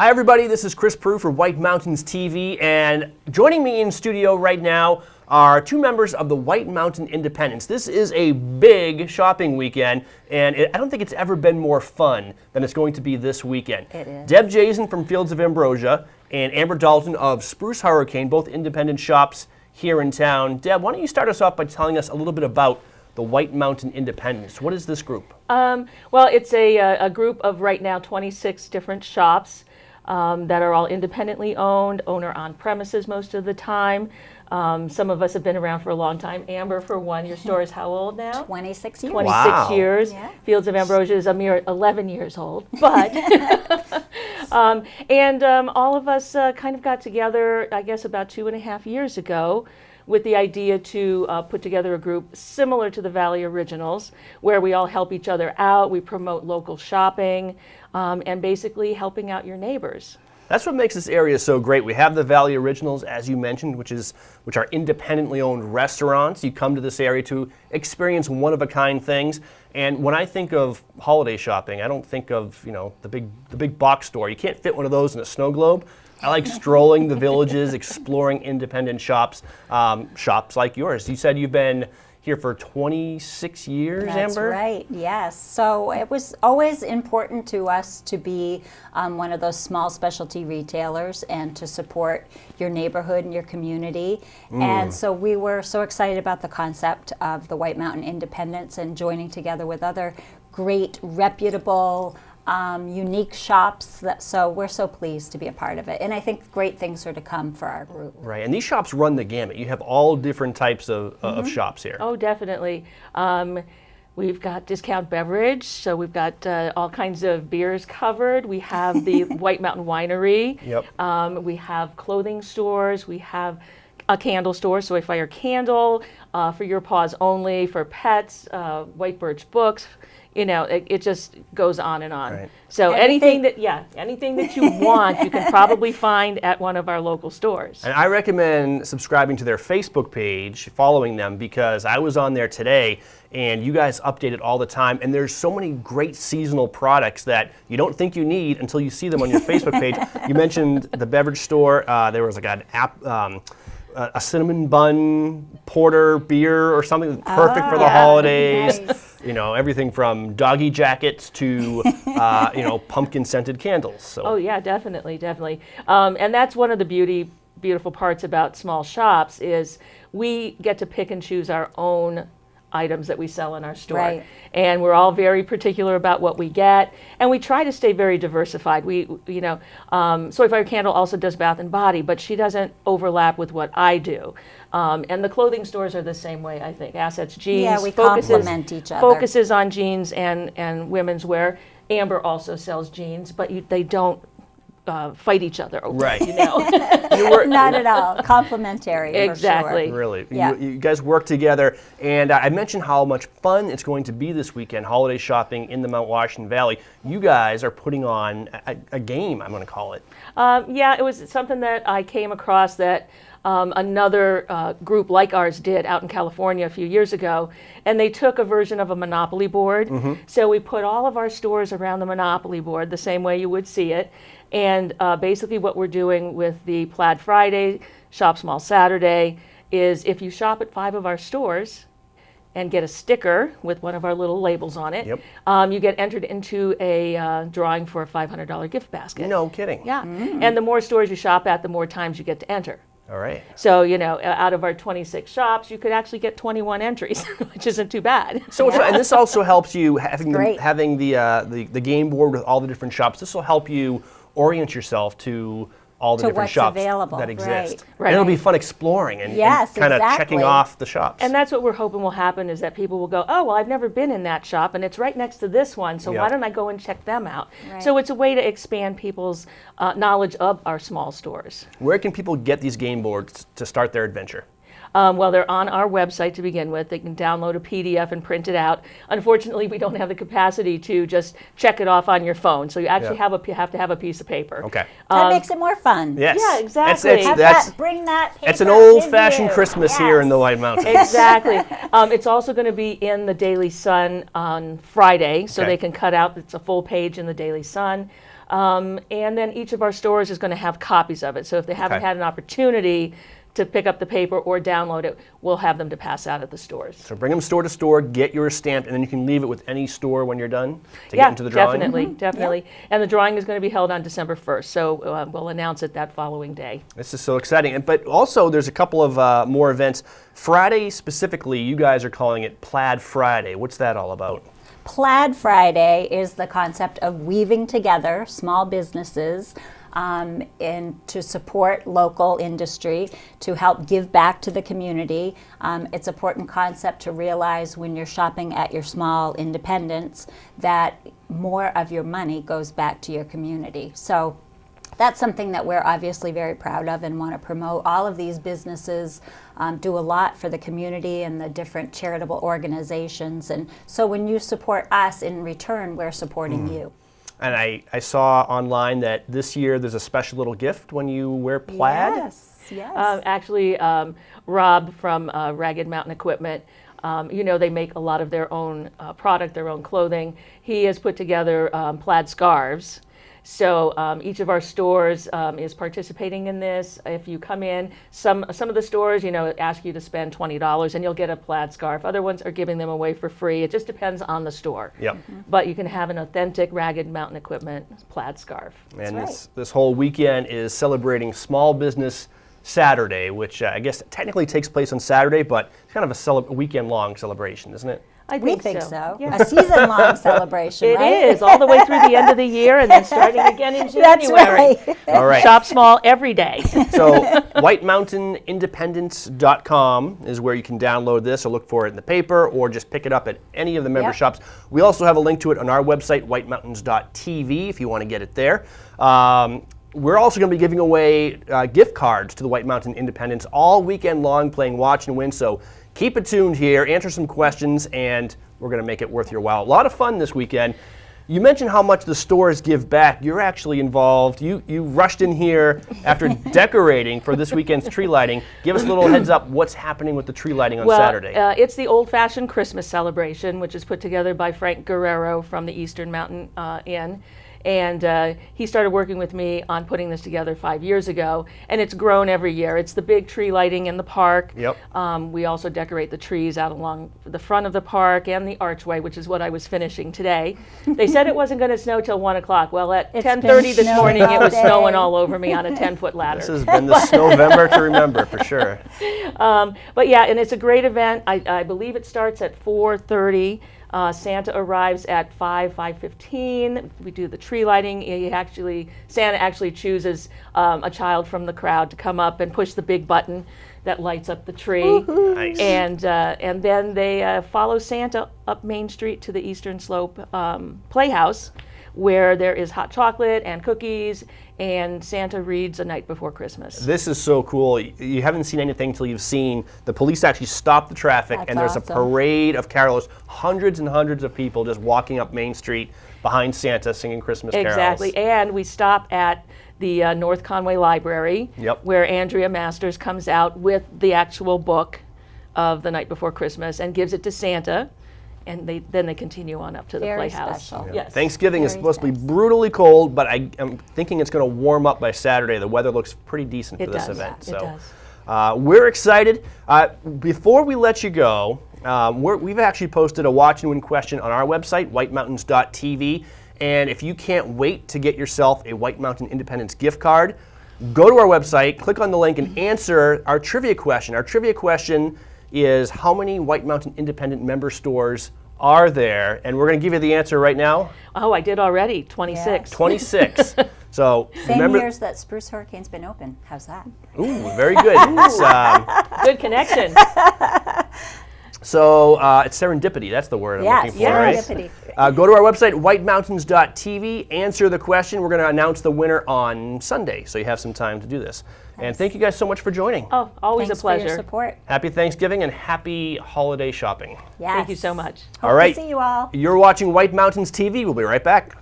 Hi everybody, this is Chris Prue for White Mountains TV, and joining me in studio right now are two members of the White Mountain Independents. This is a big shopping weekend, and I don't think it's ever been more fun than it's going to be this weekend. It is. Deb Jason from Fields of Ambrosia and Amber Dalton of Spruce Hurricane, both independent shops here in town. Deb, why don't you start us off by telling us a little bit about the White Mountain Independents. What is this group? Well, it's a group of right now 26 different shops that are all independently owned, owner on premises most of the time. Some of us have been around for a long time. Amber, for one, your store is how old now? 26 years. 26 Wow. years. Yeah. Fields of Ambrosia is a mere 11 years old. But, all of us kind of got together, I guess, about 2.5 years ago with the idea to put together a group similar to the Valley Originals, where we all help each other out, we promote local shopping, and basically helping out your neighbors. That's what makes this area so great. We have the Valley Originals, as you mentioned, which are independently owned restaurants. You come to this area to experience one-of-a-kind things. And when I think of holiday shopping, I don't think of the big box store. You can't fit one of those in a snow globe. I like strolling the villages, exploring independent shops, shops like yours. You said you've been here for 26 years, That's Amber? right, yes. So it was always important to us to be one of those small specialty retailers and to support your neighborhood and your community. And so we were so excited about the concept of the White Mountain Independents and joining together with other great, reputable, unique shops. So we're so pleased to be a part of it. And I think great things are to come for our group. Right, and these shops run the gamut. You have all different types of shops here. Oh, definitely. We've got discount beverage, so we've got all kinds of beers covered. We have the White Mountain Winery. Yep. We have clothing stores. We have a candle store, so we fire candle for your paws only, for pets, White Birch books. It just goes on and on. Right. So anything that you want, you can probably find at one of our local stores. And I recommend subscribing to their Facebook page, following them, because I was on there today and you guys update it all the time. And there's so many great seasonal products that you don't think you need until you see them on your Facebook page. You mentioned the beverage store. There was like a cinnamon bun porter beer or something that's perfect for the holidays. Nice. Everything from doggy jackets to pumpkin scented candles. So. Oh yeah, definitely. And that's one of the beautiful parts about small shops is we get to pick and choose our own items that we sell in our store. Right. And we're all very particular about what we get, and we try to stay very diversified. Soy Fire Candle also does Bath and Body, but she doesn't overlap with what I do. And the clothing stores are the same way, I think. Assets Jeans Yeah, we complement each other. focuses on jeans and women's wear. Amber also sells jeans, but they don't fight each other over Right. it, Not at all. Complementary. Exactly. For sure. Really, Yeah. you guys work together, and I mentioned how much fun it's going to be this weekend, holiday shopping in the Mount Washington Valley. You guys are putting on a game, I'm going to call it. It was something that I came across that another group like ours did out in California a few years ago, and they took a version of a Monopoly board. So we put all of our stores around the Monopoly board the same way you would see it, and basically what we're doing with the Plaid Friday, Shop Small Saturday, is if you shop at 5 of our stores and get a sticker with one of our little labels on it, Yep. you get entered into a drawing for a $500 gift basket. No kidding. Yeah, and the more stores you shop at, the more times you get to enter. All right. So, out of our 26 shops, you could actually get 21 entries, which isn't too bad. So, and this also helps you having Great. the game board with all the different shops. This will help you orient yourself to all the To different what's shops available, that exist. Right. And it'll be fun exploring and Yes, kind of exactly. checking off the shops. And that's what we're hoping will happen is that people will go, oh, well, I've never been in that shop, and it's right next to this one, so Yeah. why don't I go and check them out? Right. So it's a way to expand people's knowledge of our small stores. Where can people get these game boards to start their adventure? Well, they're on our website to begin with. They can download a PDF and print it out. Unfortunately, we don't have the capacity to just check it off on your phone. So you actually Yeah. have to have a piece of paper. Okay. That makes it more fun. Yes. Yeah, exactly. It's, Have that's that, bring that paper it's an with old-fashioned you. Christmas here in the White Mountains. Exactly. It's also going to be in the Daily Sun on Friday, so Okay. they can cut out. It's a full page in the Daily Sun. And then each of our stores is going to have copies of it. So if they haven't Okay. had an opportunity to pick up the paper or download it, we'll have them to pass out at the stores. So bring them store to store, get yours stamped, and then you can leave it with any store when you're done to get into the drawing. Definitely. And the drawing is going to be held on December 1st, so we'll announce it that following day. This is so exciting. But also, there's a couple of more events. Friday specifically, you guys are calling it Plaid Friday. What's that all about? Plaid Friday is the concept of weaving together small businesses and to support local industry, to help give back to the community. It's an important concept to realize when you're shopping at your small independents that more of your money goes back to your community. So that's something that we're obviously very proud of and want to promote. All of these businesses do a lot for the community and the different charitable organizations. And so when you support us, in return, we're supporting you. And I saw online that this year there's a special little gift when you wear plaid. Yes. Actually, Rob from Ragged Mountain Equipment, they make a lot of their own product, their own clothing. He has put together plaid scarves. So each of our stores is participating in this. If you come in, some of the stores, ask you to spend $20 and you'll get a plaid scarf. Other ones are giving them away for free. It just depends on the store. Yep. But you can have an authentic Ragged Mountain Equipment plaid scarf. And right. this whole weekend is celebrating Small Business Saturday, which I guess technically takes place on Saturday, but it's kind of a weekend-long celebration, isn't it? I We think think so. so. Yeah. A season-long celebration, It right? is, all the way through the end of the year and then starting again in That's January. right. All right. Shop small every day. So WhiteMountainIndependence.com is where you can download this or look for it in the paper or just pick it up at any of the member Yep. shops. We also have a link to it on our website, whitemountains.tv, if you want to get it there. We're also going to be giving away gift cards to the White Mountain Independence all weekend long, playing Watch and Win. So keep it tuned here, answer some questions, and we're going to make it worth your while. A lot of fun this weekend. You mentioned how much the stores give back. You're actually involved. You rushed in here after decorating for this weekend's tree lighting. Give us a little heads up what's happening with the tree lighting on Saturday. It's the old-fashioned Christmas celebration, which is put together by Frank Guerrero from the Eastern Mountain Inn. And he started working with me on putting this together 5 years ago, and it's grown every year. It's the big tree lighting in the park. Yep. We also decorate the trees out along the front of the park and the archway, which is what I was finishing today. They said it wasn't going to snow till 1 o'clock. Well, at It's 10:30 been this morning, snowing it was all snowing day. all over me on a 10-foot ladder. This has been the Snowvember to remember, for sure. But yeah, and it's a great event. I believe it starts at 4:30. Santa arrives at 5:15. We do the tree lighting. Santa actually chooses a child from the crowd to come up and push the big button that lights up the tree. Nice. And then they follow Santa up Main Street to the Eastern Slope Playhouse, where there is hot chocolate and cookies, and Santa reads A Night Before Christmas. This is so cool. You haven't seen anything until you've seen the police actually stop the traffic, That's and there's a awesome. parade of carolers, hundreds and hundreds of people just walking up Main Street behind Santa singing Christmas carols. Exactly, and we stop at the North Conway Library, Yep. where Andrea Masters comes out with the actual book of The Night Before Christmas and gives it to Santa, and then they continue on up to the Very Playhouse. special. Yes. Thanksgiving is Very supposed to be nice. brutally cold, but I'm thinking it's going to warm up by Saturday. The weather looks pretty decent It for this does, event. it does. We're excited. Before we let you go, we've actually posted a Watch and Win question on our website, whitemountains.tv. And if you can't wait to get yourself a White Mountain Independence gift card, go to our website, click on the link, and answer our trivia question. Our trivia question is, how many White Mountain Independent member stores are there? And we're going to give you the answer right now. Oh, I did already, 26. Yes. 26. So Same remember, years that Spruce Hurricane's been open. How's that? ooh, very good. It's, Good connection. so it's serendipity. That's the word I'm Yes, looking for, right? serendipity. Go to our website, whitemountains.tv, answer the question. We're going to announce the winner on Sunday, so you have some time to do this. And thank you guys so much for joining. Oh, always Thanks a for your pleasure. support. Happy Thanksgiving and happy holiday shopping. Yes. Thank you so much. Hope All right. to see you all. You're watching White Mountains TV. We'll be right back.